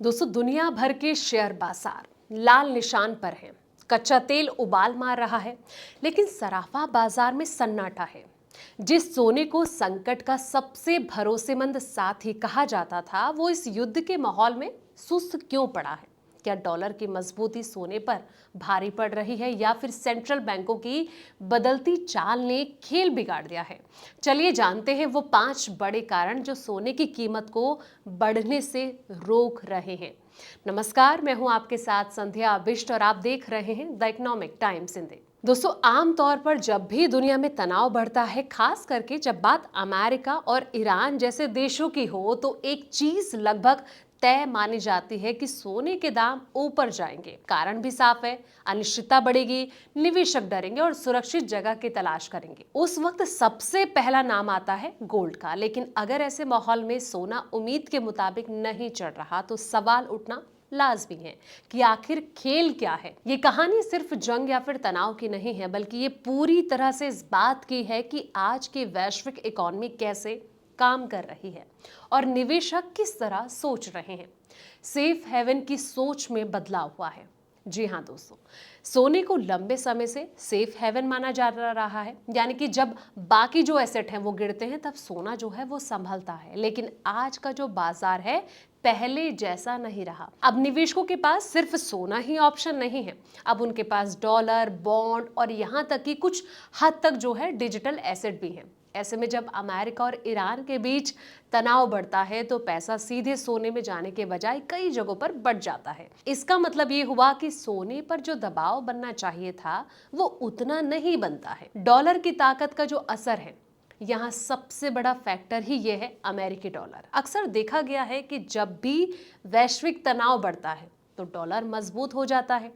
दोस्तों, दुनिया भर के शेयर बाजार लाल निशान पर हैं। कच्चा तेल उबाल मार रहा है, लेकिन सराफा बाजार में सन्नाटा है। जिस सोने को संकट का सबसे भरोसेमंद साथी कहा जाता था, वो इस युद्ध के माहौल में सुस्त क्यों पड़ा है? क्या डॉलर की मजबूती सोने पर भारी पड़ रही है, या फिर सेंट्रल बैंकों की बदलती चाल ने खेल बिगाड़ दिया है? चलिए जानते हैं वो 5 बड़े कारण जो सोने की कीमत को बढ़ने से रोक रहे हैं। नमस्कार, मैं हूं आपके साथ संध्या बिष्ट और आप देख रहे हैं द इकोनॉमिक टाइम्स हिंदी। दोस्तों, आमतौर पर जब भी दुनिया में तनाव बढ़ता है, खास करके जब बात अमेरिका और ईरान जैसे देशों की हो, तो एक चीज लगभग तय मानी जाती है कि सोने के दाम ऊपर जाएंगे। कारण भी साफ है, अनिश्चितता बढ़ेगी, निवेशक डरेंगे और सुरक्षित जगह की तलाश करेंगे। उस वक्त सबसे पहला नाम आता है गोल्ड का। लेकिन अगर ऐसे माहौल में सोना उम्मीद के मुताबिक नहीं चढ़ रहा, तो सवाल उठना लाजमी है कि आखिर खेल क्या है। ये कहानी सिर्फ जंग या फिर तनाव की नहीं है, बल्कि ये पूरी तरह से इस बात की है कि आज की वैश्विक इकोनॉमी कैसे काम कर रही है और निवेशक किस तरह सोच रहे हैं। सेफ हेवन की सोच में बदलाव हुआ है। जी हाँ दोस्तों, सोने को लंबे समय से सेफ हेवन माना जा रहा है, यानी कि जब बाकी जो एसेट हैं वो गिरते हैं, तब सोना जो है वो संभलता है। लेकिन आज का जो बाजार है, पहले जैसा नहीं रहा। अब निवेशकों के पास सिर्फ सोना ही ऑप्शन नहीं है। अब उनके पास डॉलर, बॉन्ड और यहाँ तक कि कुछ हद तक जो है डिजिटल एसेट भी हैं। ऐसे में जब अमेरिका और ईरान के बीच तनाव बढ़ता है, तो पैसा सीधे सोने में जाने के बजाय कई जगहों पर बढ़ जाता है। इसका मतलब ये हुआ कि सोने पर जो दबाव बनना चाहिए था, वो उतना नहीं बनता है। डॉलर की ताकत का जो असर है, यहाँ सबसे बड़ा फैक्टर ही ये है अमेरिकी डॉलर। अक्सर देखा गया है कि जब भी वैश्विक तनाव बढ़ता है, तो डॉलर मजबूत हो जाता है।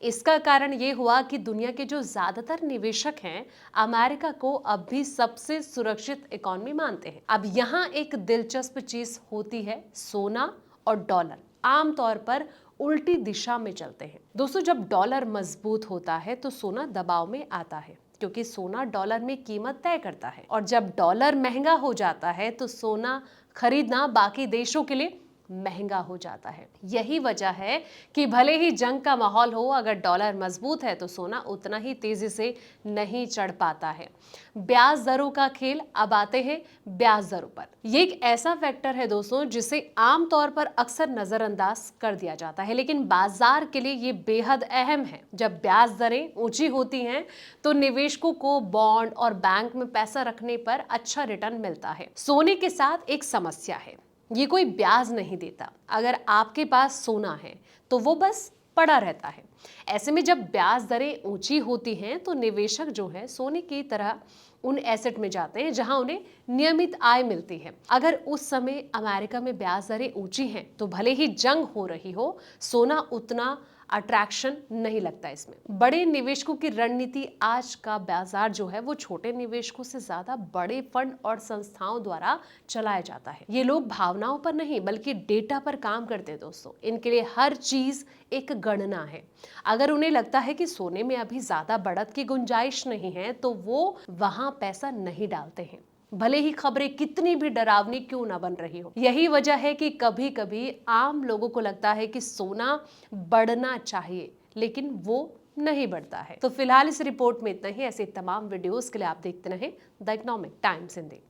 इसका कारण ये हुआ कि दुनिया के जो ज्यादातर निवेशक हैं, अमेरिका को अब भी सबसे सुरक्षित इकोनॉमी मानते हैं। अब यहाँ एक दिलचस्प चीज होती है, सोना और डॉलर आमतौर पर उल्टी दिशा में चलते हैं। दोस्तों, जब डॉलर मजबूत होता है, तो सोना दबाव में आता है, क्योंकि सोना डॉलर में कीमत तय करता है। और जब डॉलर महंगा हो जाता है, तो सोना खरीदना बाकी देशों के लिए महंगा हो जाता है। यही वजह है कि भले ही जंग का माहौल हो, अगर डॉलर मजबूत है तो सोना उतना ही तेजी से नहीं चढ़ पाता है। ब्याज दरों का खेल। अब आते हैं ब्याज दरों पर। ये एक ऐसा फैक्टर है दोस्तों, जिसे आमतौर पर अक्सर नजरअंदाज कर दिया जाता है, लेकिन बाजार के लिए ये बेहद अहम है। जब ब्याज दरें ऊंची होती हैं, तो निवेशकों को बॉन्ड और बैंक में पैसा रखने पर अच्छा रिटर्न मिलता है। सोने के साथ एक समस्या है, ये कोई ब्याज नहीं देता। अगर आपके पास सोना है, तो वो बस पड़ा रहता है। ऐसे में जब ब्याज दरें ऊंची होती हैं, तो निवेशक जो है सोने की तरह उन एसेट में जाते हैं जहां उन्हें नियमित आय मिलती है। अगर उस समय अमेरिका में ब्याज दरें ऊंची हैं, तो भले ही जंग हो रही हो, सोना उतना अट्रैक्शन नहीं लगता इसमें। बड़े निवेशकों की रणनीति। आज का बाजार जो है वो छोटे निवेशकों से ज्यादा बड़े फंड और संस्थाओं द्वारा चलाया जाता है। ये लोग भावनाओं पर नहीं, बल्कि डेटा पर काम करते हैं दोस्तों। इनके लिए हर चीज एक गणना है। अगर उन्हें लगता है कि सोने में अभी ज्यादा बढ़त की गुंजाइश नहीं है, तो वो वहां पैसा नहीं डालते हैं, भले ही खबरें कितनी भी डरावनी क्यों ना बन रही हो। यही वजह है कि कभी कभी आम लोगों को लगता है कि सोना बढ़ना चाहिए, लेकिन वो नहीं बढ़ता है। तो फिलहाल इस रिपोर्ट में इतना ही। ऐसे तमाम वीडियोस के लिए आप देखते रहें द इकोनॉमिक टाइम्स हिंदी।